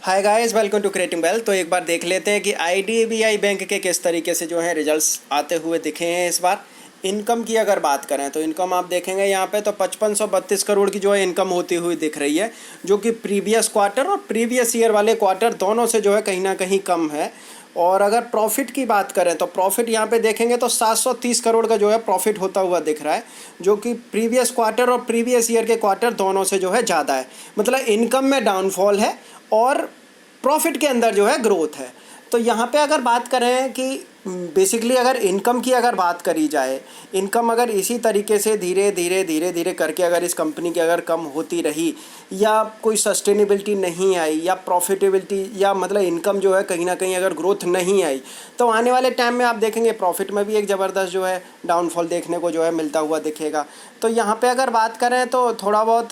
Hi guys, welcome to creating wealth. तो एक बार देख लेते हैं कि आईडीबीआई बैंक के किस तरीके से जो है रिजल्ट्स आते हुए दिखे हैं इस बार। इनकम की अगर बात करें तो इनकम आप देखेंगे यहाँ पे तो 5532 करोड़ की जो है इनकम होती हुई दिख रही है, जो कि प्रीवियस क्वार्टर और प्रीवियस ईयर वाले क्वार्टर दोनों से जो है कहीं ना कहीं कम है। और अगर प्रॉफिट की बात करें तो प्रॉफिट यहाँ पे देखेंगे तो 730 करोड़ का जो है प्रॉफिट होता हुआ दिख रहा है, जो कि प्रीवियस क्वार्टर और प्रीवियस ईयर के क्वार्टर दोनों से जो है ज़्यादा है। मतलब इनकम में डाउनफॉल है और प्रॉफिट के अंदर जो है ग्रोथ है। तो यहाँ पे अगर बात करें कि बेसिकली अगर इनकम की अगर बात करी जाए, इनकम अगर इसी तरीके से धीरे धीरे करके अगर इस कंपनी की अगर कम होती रही या कोई सस्टेनेबिलिटी नहीं आई या प्रॉफिटेबिलिटी या मतलब इनकम जो है कहीं ना कहीं अगर ग्रोथ नहीं आई, तो आने वाले टाइम में आप देखेंगे प्रॉफिट में भी एक ज़बरदस्त जो है डाउनफॉल देखने को जो है मिलता हुआ दिखेगा। तो यहाँ पे अगर बात करें तो थोड़ा बहुत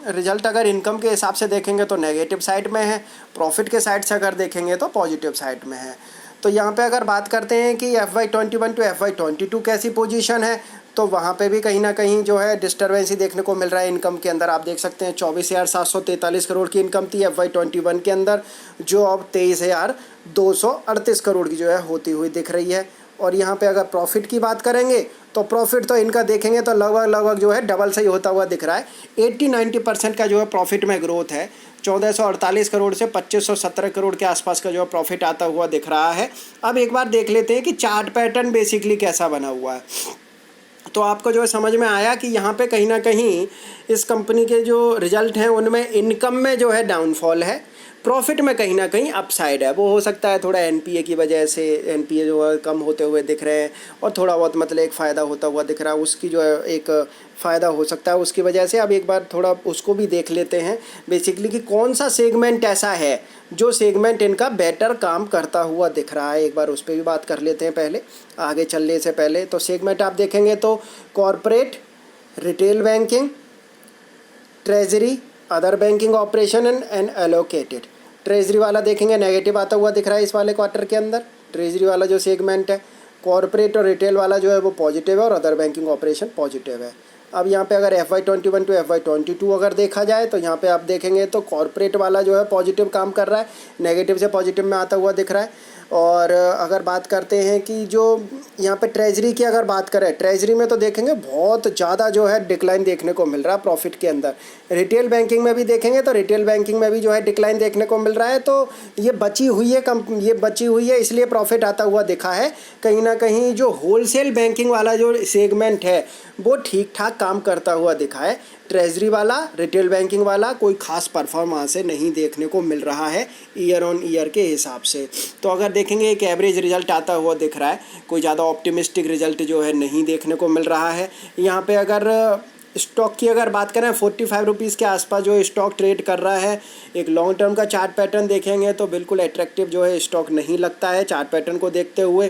रिजल्ट अगर इनकम के हिसाब से देखेंगे तो नेगेटिव साइड में है, प्रॉफिट के साइड से अगर देखेंगे तो पॉजिटिव साइड में है। तो यहाँ पे अगर बात करते हैं कि FY21 टू FY22 कैसी पोजीशन है, तो वहाँ पे भी कहीं ना कहीं जो है डिस्टर्बेंस ही देखने को मिल रहा है। इनकम के अंदर आप देख सकते हैं 24,743 करोड़ की इनकम थी FY21 के अंदर, जो अब 23,238 करोड़ की जो है होती हुई दिख रही है। और यहाँ पे अगर प्रॉफिट की बात करेंगे तो प्रॉफिट तो इनका देखेंगे तो लगभग जो है डबल से ही होता हुआ दिख रहा है। 80-90% का जो है प्रॉफिट में ग्रोथ है। 1448 करोड़ से 2517 करोड़ के आसपास का जो है प्रॉफिट आता हुआ दिख रहा है। अब एक बार देख लेते हैं कि चार्ट पैटर्न बेसिकली कैसा बना हुआ है। तो आपको जो है समझ में आया कि यहाँ पे कहीं ना कहीं इस कंपनी के जो रिजल्ट हैं उनमें इनकम में जो है डाउनफॉल है, प्रॉफिट में कहीं ना कहीं अपसाइड है। वो हो सकता है थोड़ा एनपीए की वजह से, एनपीए जो है कम होते हुए दिख रहे हैं और थोड़ा बहुत मतलब एक फ़ायदा होता हुआ दिख रहा है, उसकी जो है एक फ़ायदा हो सकता है उसकी वजह से। अब एक बार थोड़ा उसको भी देख लेते हैं बेसिकली कि कौन सा सेगमेंट ऐसा है जो सेगमेंट इनका बेटर काम करता हुआ दिख रहा है। एक बार उस पर भी बात कर लेते हैं पहले, आगे चलने से पहले। तो सेगमेंट आप देखेंगे तो corporate, retail banking, treasury, other banking operation and allocated. Treasury वाला देखेंगे नेगेटिव आता हुआ दिख रहा है इस वाले क्वार्टर के अंदर। ट्रेजरी वाला जो सेगमेंट है, कॉरपोरेट और रिटेल वाला जो है वो पॉजिटिव है और अदर बैंकिंग ऑपरेशन पॉजिटिव है। अब यहाँ पे अगर FY21 टू FY22 अगर देखा जाए तो यहाँ पे आप देखेंगे तो कॉरपोरेट वाला जो है पॉजिटिव काम कर रहा है, नेगेटिव से पॉजिटिव में आता हुआ दिख रहा है। और अगर बात करते हैं कि जो यहाँ पे ट्रेजरी की अगर बात करें, ट्रेजरी में तो देखेंगे बहुत ज़्यादा जो है डिक्लाइन देखने को मिल रहा है प्रॉफिट के अंदर। रिटेल बैंकिंग में भी देखेंगे तो रिटेल बैंकिंग में भी जो है डिक्लाइन देखने को मिल रहा है। तो ये बची हुई है इसलिए प्रॉफिट आता हुआ दिखा है। कहीं ना कहीं जो होलसेल बैंकिंग वाला जो सेगमेंट है वो ठीक ठाक काम करता हुआ दिखा है। ट्रेजरी वाला, रिटेल बैंकिंग वाला कोई खास परफॉर्मेंस नहीं देखने को मिल रहा है ईयर ऑन ईयर के हिसाब से। तो अगर देखेंगे एक एवरेज रिजल्ट आता हुआ दिख रहा है, कोई ज़्यादा ऑप्टिमिस्टिक रिजल्ट जो है नहीं देखने को मिल रहा है। यहाँ पे अगर स्टॉक की अगर बात करें 45 रुपीज़ के आसपास जो स्टॉक ट्रेड कर रहा है। एक लॉन्ग टर्म का चार्ट पैटर्न देखेंगे तो बिल्कुल अट्रैक्टिव जो है स्टॉक नहीं लगता है चार्ट पैटर्न को देखते हुए।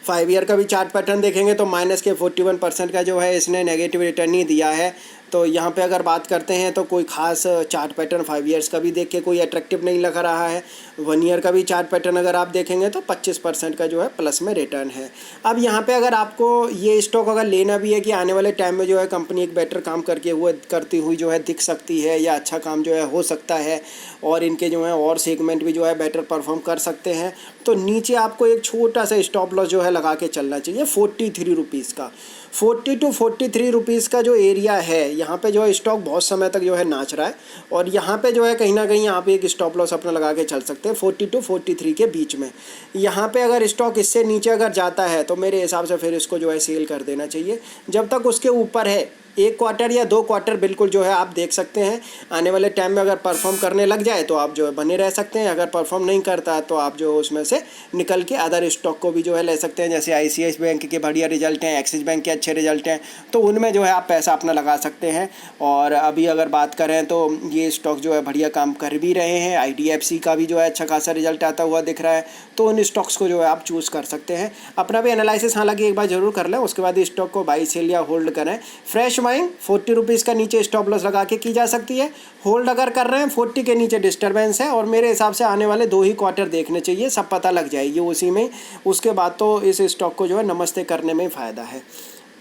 5 ईयर का भी चार्ट पैटर्न देखेंगे तो माइनस के 41% का जो है इसने नेगेटिव रिटर्न ही दिया है। तो यहाँ पे अगर बात करते हैं तो कोई ख़ास चार्ट पैटर्न 5 ईयर्स का भी देख के कोई अट्रैक्टिव नहीं लग रहा है। 1 ईयर का भी चार्ट पैटर्न अगर आप देखेंगे तो 25% का जो है प्लस में रिटर्न है। अब यहाँ पे अगर आपको ये स्टॉक अगर लेना भी है कि आने वाले टाइम में जो है कंपनी एक बेटर काम करती हुई जो है दिख सकती है या अच्छा काम जो है हो सकता है और इनके जो है और सेगमेंट भी जो है बेटर परफॉर्म कर सकते हैं, तो नीचे आपको एक छोटा सा स्टॉप लॉस जो है लगा के चलना चाहिए 43 रुपीज़ का। 40 टू 43 रुपीज़ का जो एरिया है यहाँ पे जो है स्टॉक बहुत समय तक जो है नाच रहा है और यहाँ पे जो है कहीं ना कहीं आप एक स्टॉप लॉस अपना लगा के चल सकते हैं 40 टू 43 के बीच में। यहाँ पे अगर स्टॉक इससे नीचे अगर जाता है तो मेरे हिसाब से फिर इसको जो है सेल कर देना चाहिए। जब तक उसके ऊपर है 1 क्वार्टर या 2 क्वार्टर बिल्कुल जो है आप देख सकते हैं। आने वाले टाइम में अगर परफॉर्म करने लग जाए तो आप जो है बने रह सकते हैं, अगर परफॉर्म नहीं करता तो आप जो उसमें से निकल के अदर स्टॉक को भी जो है ले सकते हैं। जैसे ICICI बैंक के बढ़िया रिजल्ट हैं, एक्सिस बैंक के अच्छे रिजल्ट हैं, तो उनमें जो है आप पैसा अपना लगा सकते हैं। और अभी अगर बात करें तो ये स्टॉक जो है बढ़िया काम कर भी रहे हैं। IDFC का भी जो है अच्छा खासा रिजल्ट आता हुआ दिख रहा है, तो उन स्टॉक्स को जो है आप चूज़ कर सकते हैं। अपना भी एनालिसिस हालांकि एक बार ज़रूर कर लें, उसके बाद स्टॉक को बाई सेल या होल्ड करें। फ्रेश माइंड 40 रुपीज़ का नीचे स्टॉप लॉस लगा के की जा सकती है। होल्ड अगर कर रहे हैं 40 के नीचे डिस्टर्बेंस है और मेरे हिसाब से आने वाले 2 ही क्वार्टर देखने चाहिए, सब पता लग जाएगी उसी में। उसके बाद तो इस स्टॉक को जो है नमस्ते करने में फ़ायदा है।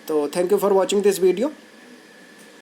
तो thank you for watching this video.